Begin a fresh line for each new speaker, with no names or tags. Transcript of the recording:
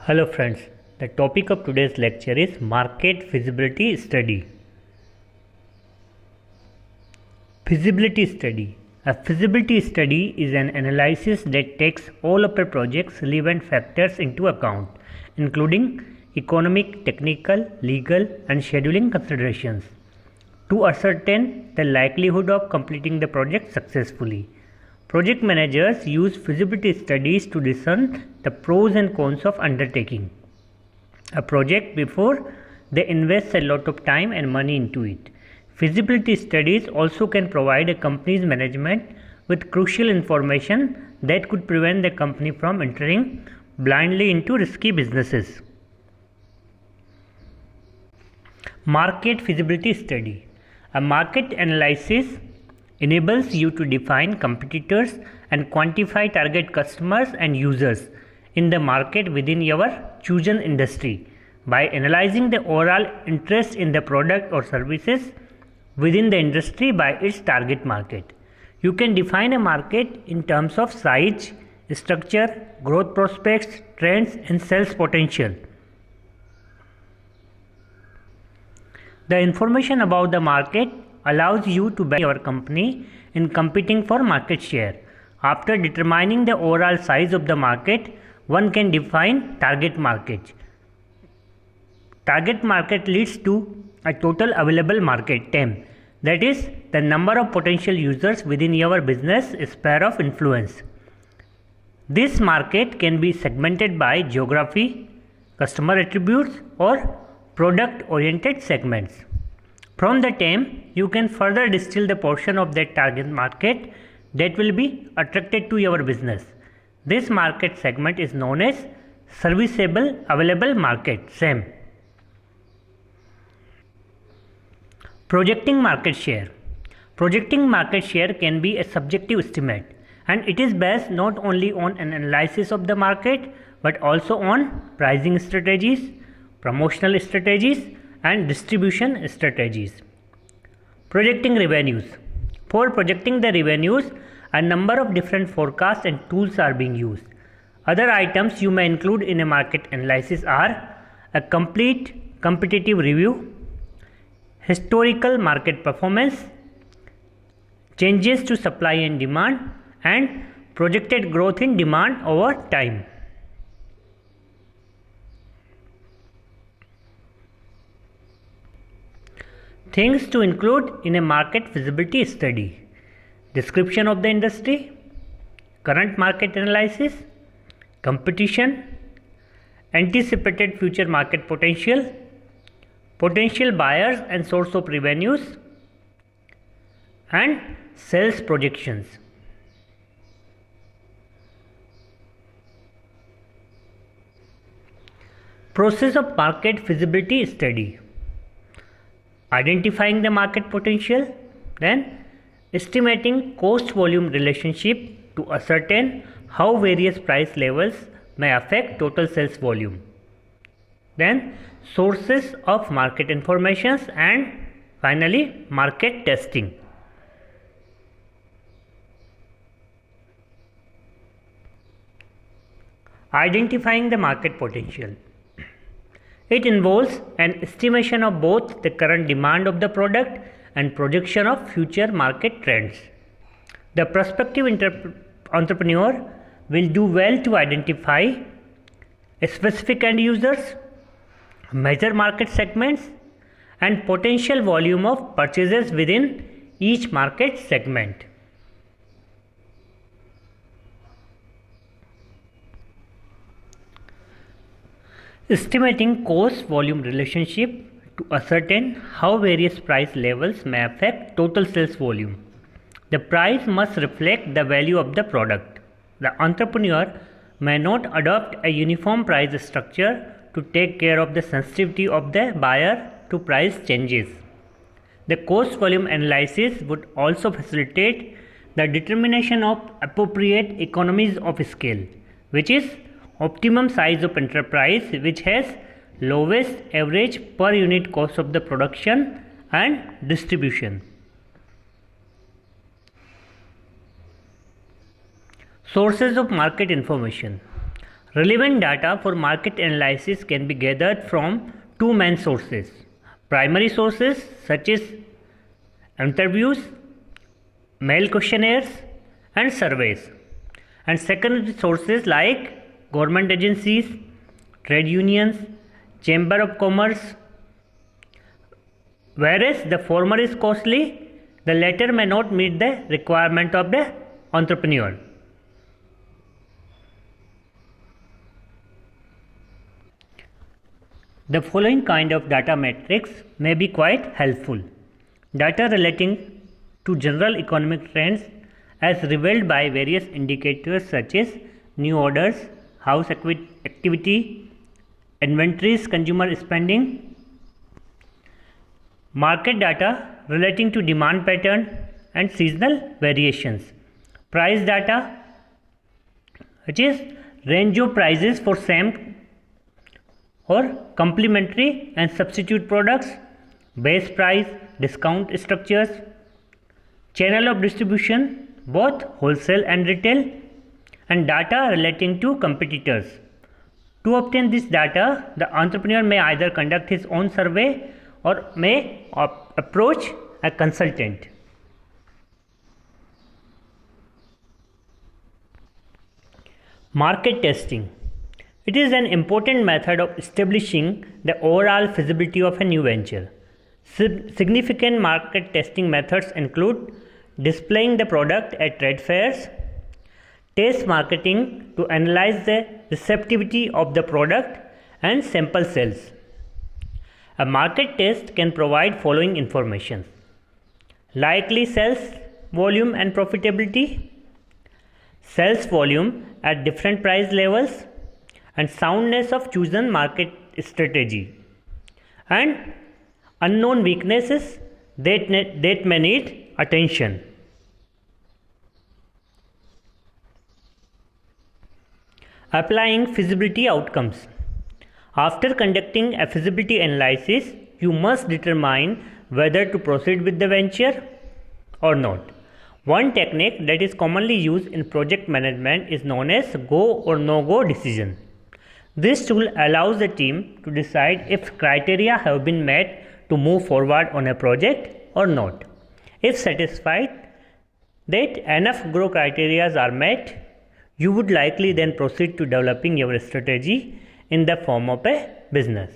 Hello friends, the topic of today's lecture is Market Feasibility Study. Feasibility Study. A feasibility study is an analysis that takes all of a project's relevant factors into account, including economic, technical, legal, and scheduling considerations, to ascertain the likelihood of completing the project successfully. Project managers use feasibility studies to discern the pros and cons of undertaking a project before they invest a lot of time and money into it. Feasibility studies also can provide a company's management with crucial information that could prevent the company from entering blindly into risky businesses. Market feasibility study. A market analysis enables you to define competitors and quantify target customers and users in the market within your chosen industry. By analyzing the overall interest in the product or services within the industry by its target market, you can define a market in terms of size, structure, growth prospects, trends, and sales potential. The information about the market allows you to benchmark your company in competing for market share. After determining the overall size of the market, one can define target market. Target market leads to a total available market (TAM), that is, the number of potential users within your business sphere of influence. This market can be segmented by geography, customer attributes, or product-oriented segments. From the TAM, you can further distill the portion of that target market that will be attracted to your business. This market segment is known as Serviceable Available Market (SAM). Projecting market share. Projecting market share can be a subjective estimate, and it is based not only on an analysis of the market but also on pricing strategies, promotional strategies, and distribution strategies. Projecting revenues. For projecting the revenues, a number of different forecasts and tools are being used. Other items you may include in a market analysis are a complete competitive review, historical market performance, changes to supply and demand, and projected growth in demand over time. Things to include in a market feasibility study: description of the industry, current market analysis, competition, anticipated future market potential, potential buyers and source of revenues, and sales projections. Process of market feasibility study: identifying the market potential, then estimating cost volume relationship to ascertain how various price levels may affect total sales volume, then sources of market information, and finally market testing. Identifying the market potential. It involves an estimation of both the current demand of the product and projection of future market trends. The prospective entrepreneur will do well to identify specific end users, major market segments, and potential volume of purchases within each market segment. Estimating cost volume relationship to ascertain how various price levels may affect total sales volume. The price must reflect the value of the product. The entrepreneur may not adopt a uniform price structure to take care of the sensitivity of the buyer to price changes. The cost volume analysis would also facilitate the determination of appropriate economies of scale, which is optimum size of enterprise which has lowest average per unit cost of the production and distribution. Sources of market information. Relevant data for market analysis can be gathered from two main sources. Primary sources such as interviews, mail questionnaires and surveys, and secondary sources like government agencies, trade unions, chamber of commerce. Whereas the former is costly, the latter may not meet the requirement of the entrepreneur. The following kind of data matrix may be quite helpful. Data relating to general economic trends as revealed by various indicators such as new orders, house activity, inventories, consumer spending. Market data relating to demand pattern and seasonal variations. Price data, which is range of prices for same or complementary and substitute products, base price, discount structures, channel of distribution, both wholesale and retail, and data relating to competitors. To obtain this data, the entrepreneur may either conduct his own survey or may approach a consultant. Market testing. It is an important method of establishing the overall feasibility of a new venture. Significant market testing methods include displaying the product at trade fairs, test marketing to analyze the receptivity of the product, and sample sales. A market test can provide following information: likely sales volume and profitability, sales volume at different price levels, and soundness of chosen market strategy, and unknown weaknesses that may need attention. Applying feasibility outcomes. After conducting a feasibility analysis, you must determine whether to proceed with the venture or not. One technique that is commonly used in project management is known as go or no-go decision. This tool allows the team to decide if criteria have been met to move forward on a project or not. If satisfied that enough grow criteria are met, you would likely then proceed to developing your strategy in the form of a business.